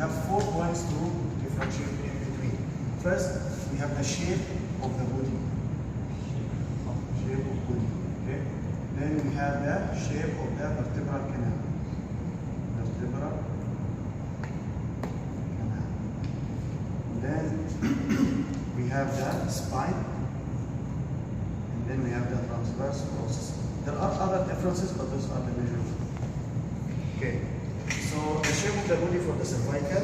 have 4 points to differentiate in between. First, we have the shape of the body. Shape of body. Okay. Then we have the shape of the vertebral canal. Vertebral canal. Then we have the spine. And then we have the transverse process. There are other differences, but those are the major ones. Okay. So the shape of the body for the cervical,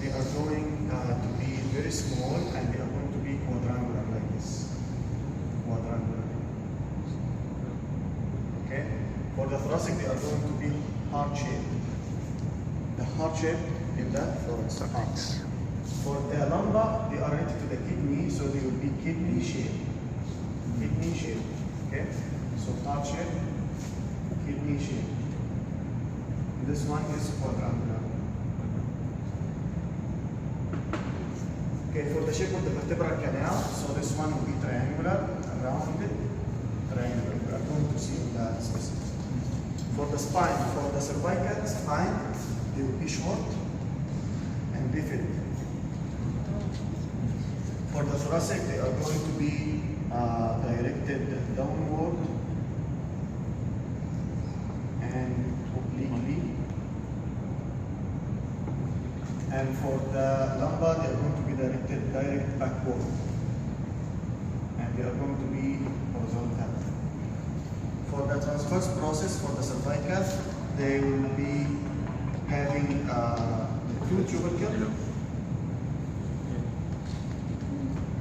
they are going to be very small and they are going to be quadrangular like this. Quadrangular. Okay. For the thoracic, they are going to be heart shaped. The heart shape in the thorax. For the lumbar, they are related to the kidney, so they will be kidney shaped. Kidney shaped. Okay. So heart shape, kidney shape. This one is quadrangular. Okay, for the shape of the vertebral canal, so this one will be triangular, rounded, triangular. We are going to see that specific. For the spine, for the cervical spine, they will be short and bifid. For the thoracic, they are going to be directed downward and obliquely. And for the lumbar, they are going to be directed direct backward. And they are going to be horizontal. For the transverse process, for the cervical, they will be having two tubercle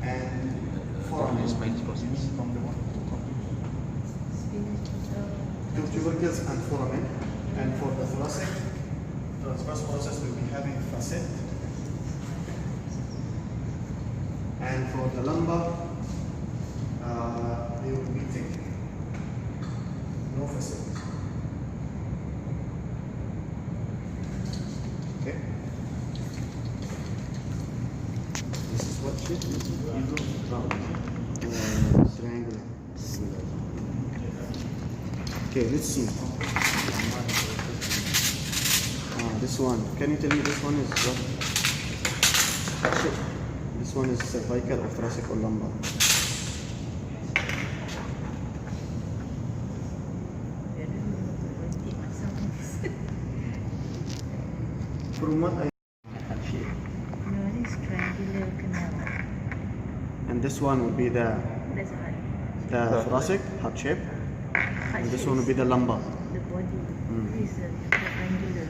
and foramen. Two tubercles and foramen. And for the thoracic, transverse process will be having facet, and for the lumbar, they will be thick, no facet. Okay. This is what shape is round, triangular. Okay, let's see. This one, can you tell me this one is what? This one is cervical or thoracic or lumbar? From what I No, this triangular canal. and this one will be the thoracic, heart shape, and this one will be the lumbar. The body. This is triangular.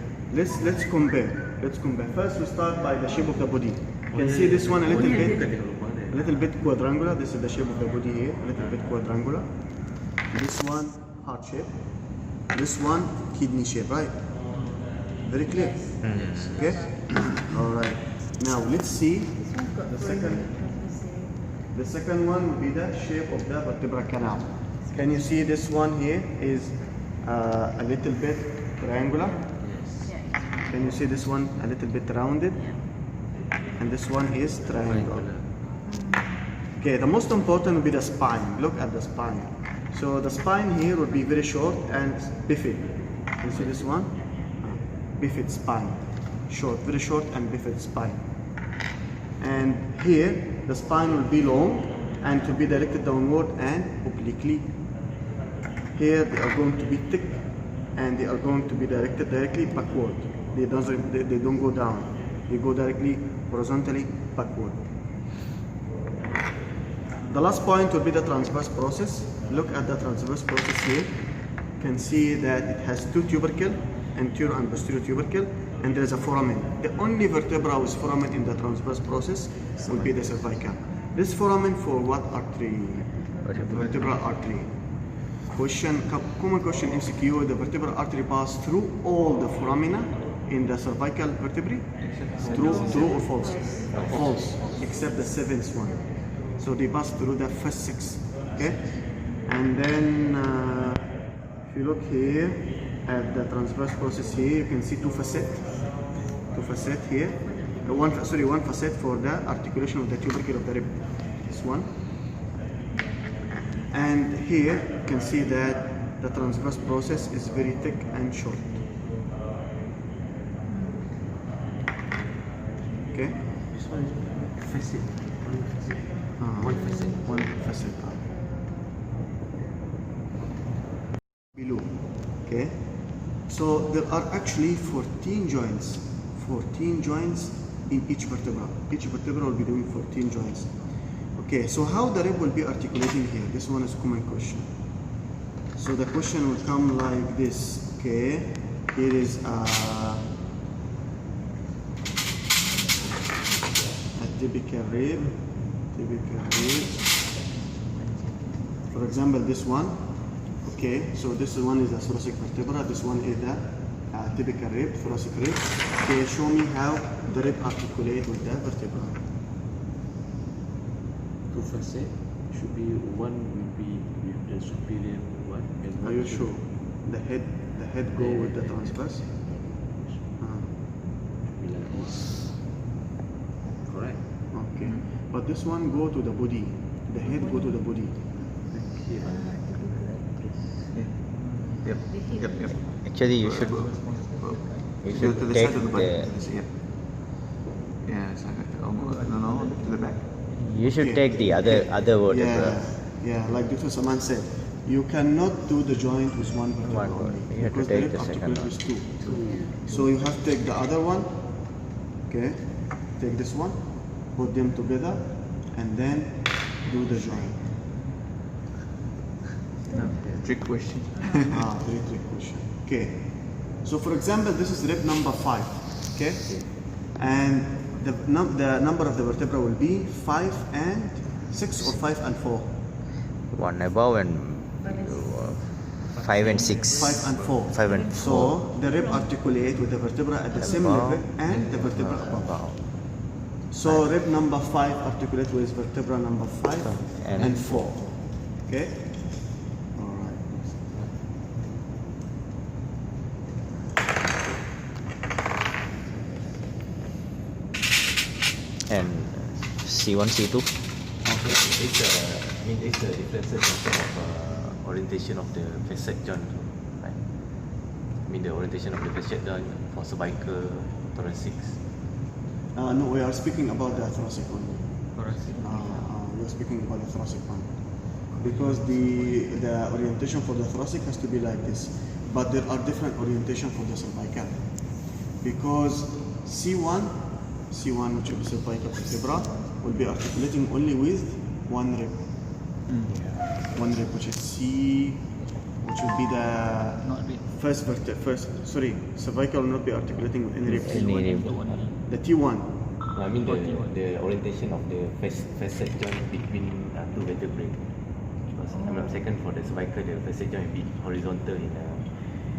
Let's compare. Let's compare. First, we start by the shape of the body. You can see this one a little bit quadrangular. This is the shape of the body here, a little bit quadrangular. This one heart shape. This one kidney shape, right? Very clear. Yes. Okay. All right. Now let's see the second. The second one will be the shape of the vertebral canal. Can you see this one here is a little bit triangular? Can you see this one a little bit rounded? And this one is triangular. Okay, the most important will be the spine. Look at the spine. So the spine here will be very short and bifid. You see this one? Bifid spine. Short, very short and bifid spine. And here the spine will be long and to be directed downward and obliquely. Here they are going to be thick and they are going to be directed directly backward. They don't go down. They go directly horizontally backward. The last point will be the transverse process. Look at the transverse process here. You can see that it has two tubercle, anterior and posterior tubercle, and there is a foramen. The only vertebra with foramen in the transverse process will be the cervical. This foramen for what artery? The vertebral artery. Common question MCQ, the vertebral artery pass through all the foramina in the cervical vertebrae? True or false? False, except the seventh one. So they pass through the first six. Okay? And then if you look here at the transverse process here, you can see two facet here. One facet for the articulation of the tubercle of the rib. This one. And here you can see that the transverse process is very thick and short. Okay. This one is facet. Only facet. One facet. One facet. Below. Okay. So there are actually 14 joints. 14 joints in each vertebra. Each vertebra will be doing 14 joints. Okay, so how the rib will be articulating here? This one is a common question. So the question will come like this. Okay, here is a typical rib. For example, this one. Okay, so this one is the thoracic vertebra. This one is the typical rib, thoracic rib. Okay, show me how the rib articulate with the vertebra. Two facet should be one will be with the superior one. And Are one you should sure? The head go with the transverse. be like this. Correct. Okay, but this one go to the body. The head go to the body. Here. Yep. Actually, you should Go to the take side of the body. the Yep. Yeah, so no, to the back. you should Okay. take the other vertebra. Yeah, like Dr. Saman said, you cannot do the joint with one vertebra One only, vertebra. You have to because take the the rib second articulate with two. So you have to take the other one. Okay, take this one, put them together, and then do the joint. Trick question. Very trick question. Okay, so for example, this is rib number 5. Okay, and the number of the vertebra will be 5 and 6 or 5 and 4. One above and 5 and 6. 5 and 4. 5 and 4. So the rib articulate with the vertebra at the same Above. level and the vertebra above. So rib number 5 articulate with vertebra number 5 And and 4. Okay? Alright. And C1, C2. It's a difference in terms of orientation of the facet joint. Right? I mean the orientation of the facet joint for cervical, thoracic. No, we are speaking about the thoracic one. Thoracic. We are speaking about the thoracic one. Because the orientation for the thoracic has to be like this. But there are different orientation for the cervical. Because C1, which is cervical vertebra, will be articulating only with one rib. One rib, which is C, which will be the first cervical will not be articulating with any rib. Any rib. The T1. I mean the orientation of the facet joint between two vertebrae. Because I'm not mistaken, for the cervical, the facet joint will be horizontal in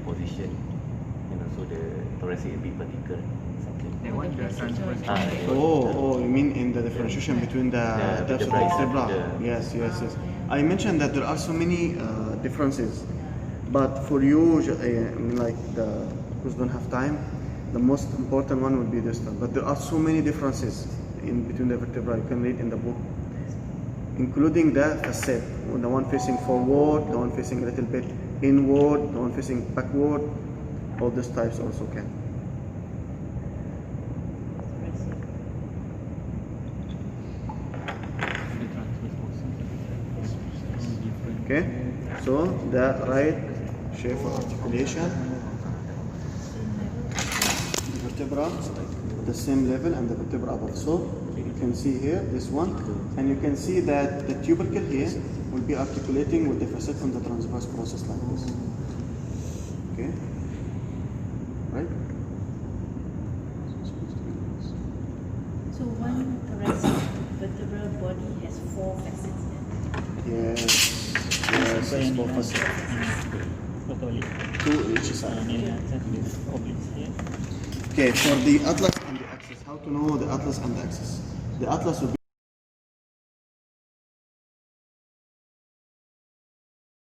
position, and also the thoracic will be vertical. That one, the transverse. Oh, you mean in the differentiation between the depths of the vertebra? Yes. I mentioned that there are so many differences, but for you, because don't have time, the most important one would be this one. But there are so many differences in between the vertebra. You can read in the book, including the facet, the one facing forward, the one facing a little bit inward, the one facing backward. All these types also can. Okay, so the right shape for articulation, the vertebra at the same level and the vertebra above. So you can see here this one, and you can see that the tubercle here will be articulating with the facet on the transverse process like this. Okay, right? So one thoracic vertebral body has 4 facets. Yes, that's 4 facets. Totally. 2 each side. Obviously. Okay, for the atlas and the axis, how to know the atlas and the axis? The atlas will be